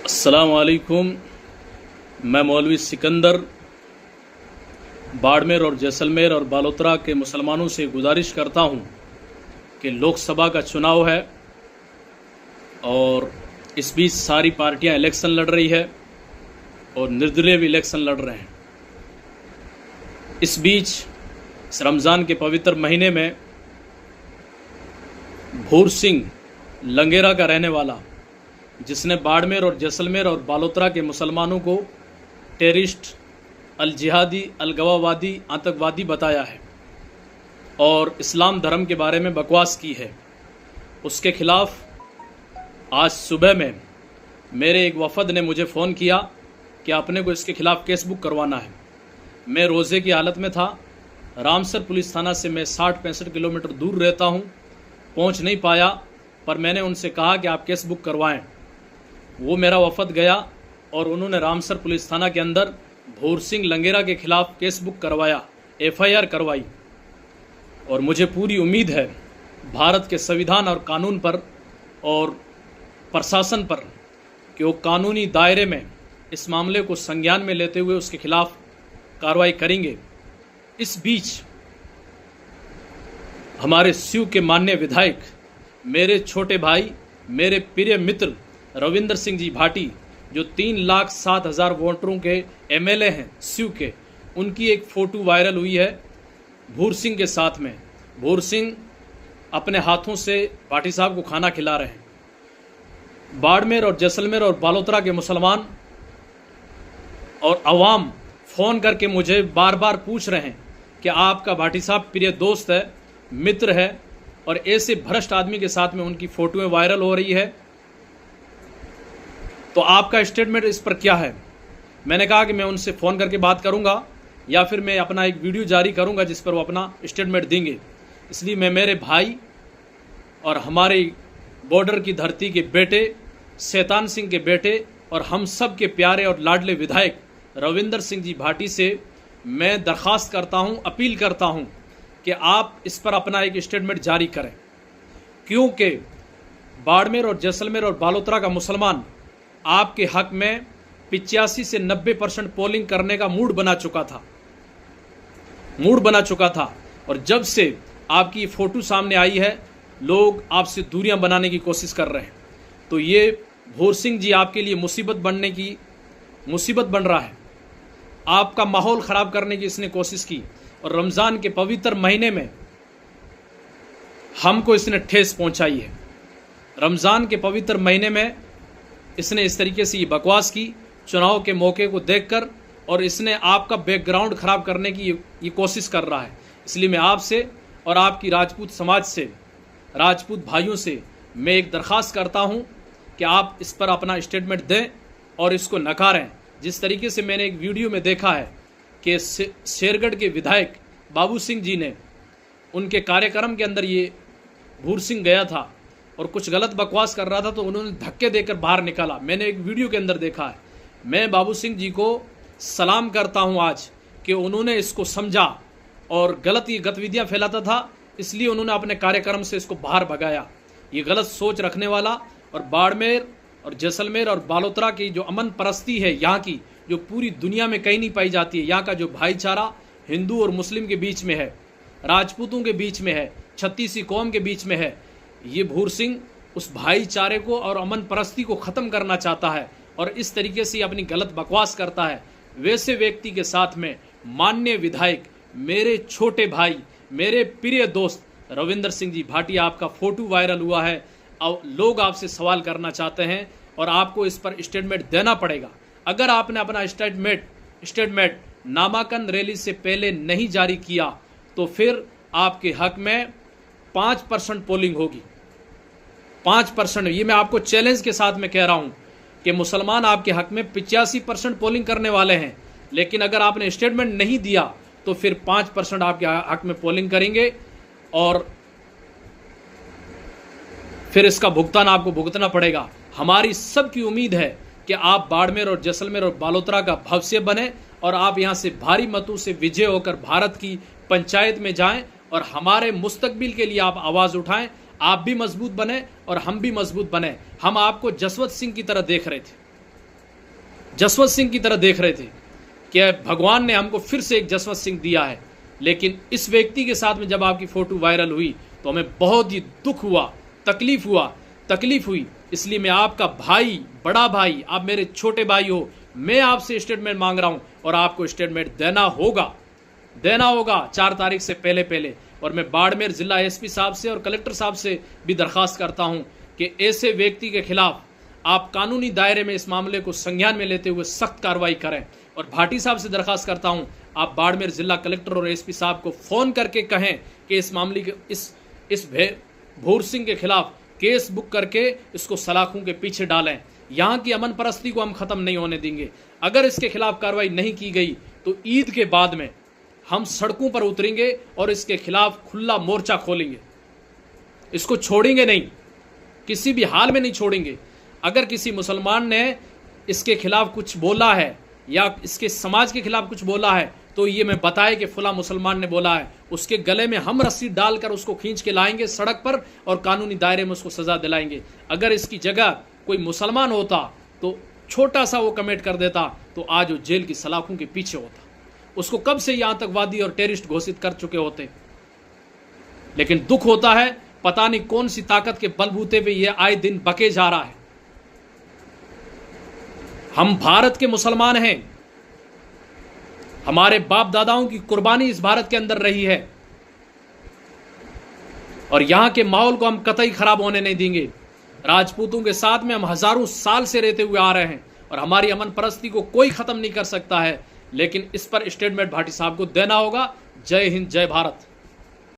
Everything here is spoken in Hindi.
अस्सलाम वालेकुम। मैं मौलवी सिकंदर बाड़मेर और जैसलमेर और बालोतरा के मुसलमानों से गुजारिश करता हूं कि लोकसभा का चुनाव है और इस बीच सारी पार्टियां इलेक्शन लड़ रही है और निर्दलीय भी इलेक्शन लड़ रहे हैं। इस बीच इस रमज़ान के पवित्र महीने में भूर सिंह लंगेरा का रहने वाला, जिसने बाड़मेर और जैसलमेर और बालोतरा के मुसलमानों को टेररिस्ट, अल जिहादी, अल गवावादी, आतंकवादी बताया है और इस्लाम धर्म के बारे में बकवास की है, उसके खिलाफ आज सुबह में मेरे एक वफद ने मुझे फ़ोन किया कि अपने को इसके खिलाफ केस बुक करवाना है। मैं रोज़े की हालत में था। रामसर पुलिस थाना से मैं 60-65 किलोमीटर दूर रहता हूँ, पहुँच नहीं पाया, पर मैंने उनसे कहा कि आप केस बुक करवाएं। वो मेरा वफद गया और उन्होंने रामसर पुलिस थाना के अंदर भूर सिंह लंगेरा के खिलाफ केस बुक करवाया, FIR करवाई। और मुझे पूरी उम्मीद है भारत के संविधान और कानून पर और प्रशासन पर कि वो कानूनी दायरे में इस मामले को संज्ञान में लेते हुए उसके खिलाफ कार्रवाई करेंगे। इस बीच हमारे स्यू के माननीय विधायक, मेरे छोटे भाई, मेरे प्रिय मित्र रविंदर सिंह जी भाटी, जो 3,07,000 वोटरों के MLA हैं स्यू के, उनकी एक फ़ोटो वायरल हुई है भूर सिंह के साथ में। भूर सिंह अपने हाथों से भाटी साहब को खाना खिला रहे हैं। बाड़मेर और जैसलमेर और बालोतरा के मुसलमान और अवाम फ़ोन करके मुझे बार बार पूछ रहे हैं कि आपका भाटी साहब प्रिय दोस्त है, मित्र है, और ऐसे भ्रष्ट आदमी के साथ में उनकी फ़ोटोएं वायरल हो रही है। तो आपका स्टेटमेंट इस पर क्या है? मैंने कहा कि मैं उनसे फ़ोन करके बात करूंगा या फिर मैं अपना एक वीडियो जारी करूंगा जिस पर वो अपना स्टेटमेंट देंगे। इसलिए मैं मेरे भाई और हमारे बॉर्डर की धरती के बेटे, शैतान सिंह के बेटे और हम सब के प्यारे और लाडले विधायक रविंदर सिंह जी भाटी से मैं दरख्वास्त करता हूं, अपील करता हूं कि आप इस पर अपना एक स्टेटमेंट जारी करें, क्योंकि बाड़मेर और जैसलमेर और बालोतरा का मुसलमान आपके हक में 85 से 90% पोलिंग करने का मूड बना चुका था और जब से आपकी फ़ोटो सामने आई है, लोग आपसे दूरियां बनाने की कोशिश कर रहे हैं। तो ये भूर सिंह जी आपके लिए मुसीबत बन रहा है। आपका माहौल ख़राब करने की इसने कोशिश की और रमज़ान के पवित्र महीने में हमको इसने ठेस पहुंचाई है। रमज़ान के पवित्र महीने में इसने इस तरीके से ये बकवास की, चुनाव के मौके को देखकर, और इसने आपका बैकग्राउंड ख़राब करने की ये कोशिश कर रहा है। इसलिए मैं आपसे और आपकी राजपूत समाज से, राजपूत भाइयों से मैं एक दरख्वास्त करता हूं कि आप इस पर अपना स्टेटमेंट दें और इसको नकारें। जिस तरीके से मैंने एक वीडियो में देखा है कि शेरगढ़ के विधायक बाबू सिंह जी ने, उनके कार्यक्रम के अंदर ये भूर सिंह गया था और कुछ गलत बकवास कर रहा था, तो उन्होंने धक्के देकर बाहर निकाला। मैंने एक वीडियो के अंदर देखा है। मैं बाबू सिंह जी को सलाम करता हूं आज कि उन्होंने इसको समझा और गलत ये गतिविधियां फैलाता था, इसलिए उन्होंने अपने कार्यक्रम से इसको बाहर भगाया। ये गलत सोच रखने वाला और बाड़मेर और जैसलमेर और बालोतरा की जो अमन परस्ती है, यहाँ की, जो पूरी दुनिया में कहीं नहीं पाई जाती है, यहाँ का जो भाईचारा हिंदू और मुस्लिम के बीच में है, राजपूतों के बीच में है, छत्तीसी कौम के बीच में है, ये भूर सिंह उस भाईचारे को और अमन परस्ती को ख़त्म करना चाहता है और इस तरीके से अपनी गलत बकवास करता है। वैसे व्यक्ति के साथ में माननीय विधायक, मेरे छोटे भाई, मेरे प्रिय दोस्त रविंदर सिंह जी भाटी, आपका फ़ोटो वायरल हुआ है और लोग आपसे सवाल करना चाहते हैं और आपको इस पर स्टेटमेंट देना पड़ेगा। अगर आपने अपना स्टेटमेंट नामांकन रैली से पहले नहीं जारी किया तो फिर आपके हक में 5% पोलिंग होगी। 5%। ये मैं आपको चैलेंज के साथ में कह रहा हूं कि मुसलमान आपके हक में 85% पोलिंग करने वाले हैं, लेकिन अगर आपने स्टेटमेंट नहीं दिया तो फिर 5% आपके हक में पोलिंग करेंगे और फिर इसका भुगतान आपको भुगतना पड़ेगा। हमारी सबकी उम्मीद है कि आप बाड़मेर और जैसलमेर और बालोतरा का भविष्य बने और आप यहां से भारी मतों से विजय होकर भारत की पंचायत में जाएं और हमारे मुस्तकबिल के लिए आप आवाज़ उठाएं। आप भी मजबूत बने और हम भी मजबूत बने। हम आपको जसवंत सिंह की तरह देख रहे थे। जसवंत सिंह की तरह देख रहे थे कि भगवान ने हमको फिर से एक जसवंत सिंह दिया है। लेकिन इस व्यक्ति के साथ में जब आपकी फोटो वायरल हुई तो हमें बहुत ही दुख हुआ, तकलीफ हुई। इसलिए मैं आपका भाई, बड़ा भाई, आप मेरे छोटे भाई हो, मैं आपसे स्टेटमेंट मांग रहा हूं और आपको स्टेटमेंट देना होगा 4 तारीख से पहले। और मैं बाड़मेर जिला एसपी साहब से और कलेक्टर साहब से भी दरखास्त करता हूं कि ऐसे व्यक्ति के खिलाफ आप कानूनी दायरे में इस मामले को संज्ञान में लेते हुए सख्त कार्रवाई करें। और भाटी साहब से दरखास्त करता हूं, आप बाड़मेर जिला कलेक्टर और एसपी साहब को फोन करके कहें कि इस मामले के इस भूर सिंह के खिलाफ केस बुक करके इसको सलाखों के पीछे डालें। यहाँ की अमन परस्ती को हम खत्म नहीं होने देंगे। अगर इसके खिलाफ कार्रवाई नहीं की गई तो ईद के बाद में हम सड़कों पर उतरेंगे और इसके खिलाफ खुला मोर्चा खोलेंगे। इसको छोड़ेंगे नहीं, किसी भी हाल में नहीं छोड़ेंगे। अगर किसी मुसलमान ने इसके खिलाफ कुछ बोला है या इसके समाज के खिलाफ कुछ बोला है तो ये मैं बताए कि फला मुसलमान ने बोला है, उसके गले में हम रस्सी डालकर उसको खींच के लाएंगे सड़क पर और कानूनी दायरे में उसको सजा दिलाएंगे। अगर इसकी जगह कोई मुसलमान होता तो छोटा सा वो कमेंट कर देता तो आज वो जेल की सलाखों के पीछे होता। उसको कब से ये आतंकवादी और टेररिस्ट घोषित कर चुके होते। लेकिन दुख होता है, पता नहीं कौन सी ताकत के बलबूते पे ये आए दिन बके जा रहा है। हम भारत के मुसलमान हैं, हमारे बाप दादाओं की कुर्बानी इस भारत के अंदर रही है और यहां के माहौल को हम कतई खराब होने नहीं देंगे। राजपूतों के साथ में हम हजारों साल से रहते हुए आ रहे हैं और हमारी अमन परस्ती को कोई खत्म नहीं कर सकता है। लेकिन इस पर स्टेटमेंट भाटी साहब को देना होगा। जय हिंद, जय भारत।